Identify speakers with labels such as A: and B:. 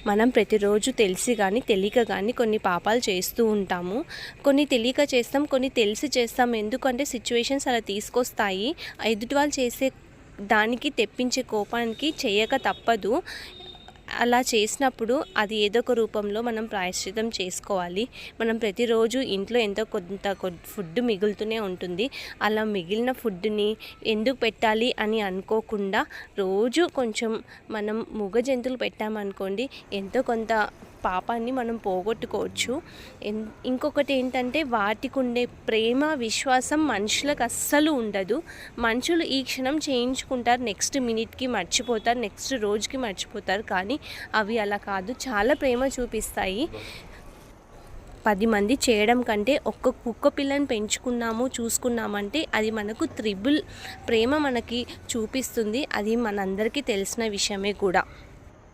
A: మనం ప్రతిరోజు తెలిసి కానీ తెలియక కానీ కొన్ని పాపాలు చేస్తూ ఉంటాము. కొన్ని తెలియక చేస్తాం, కొన్ని తెలిసి చేస్తాం. ఎందుకంటే సిచ్యువేషన్స్ అలా తీసుకొస్తాయి. ఎదుటి వాళ్ళు చేసే దానికి తెప్పించే కోపానికి చేయక తప్పదు. అలా చేసినప్పుడు అది ఏదో ఒక రూపంలో మనం ప్రాయశ్చితం చేసుకోవాలి. మనం ప్రతిరోజు ఇంట్లో ఎంతో కొంత ఫుడ్ మిగులుతూనే ఉంటుంది. అలా మిగిలిన ఫుడ్ని ఎందుకు పెట్టాలి అని అనుకోకుండా రోజు కొంచెం మనం మూగ జంతువులు పెట్టామనుకోండి, ఎంతో కొంత పాపాన్ని మనం పోగొట్టుకోవచ్చు. ఇంకొకటి ఏంటంటే వాటికి ఉండే ప్రేమ విశ్వాసం మనుషులకు అస్సలు ఉండదు. మనుషులు ఈ క్షణం చేయించుకుంటారు, నెక్స్ట్ మినిట్కి మర్చిపోతారు, నెక్స్ట్ రోజుకి మర్చిపోతారు. కానీ అవి అలా కాదు, చాలా ప్రేమ చూపిస్తాయి. 10 మంది చేయడం కంటే ఒక్క కుక్క పిల్లని పెంచుకున్నాము చూసుకున్నామంటే అది మనకు త్రిబుల్ ప్రేమ మనకి చూపిస్తుంది. అది మనందరికీ తెలిసిన విషయమే కూడా.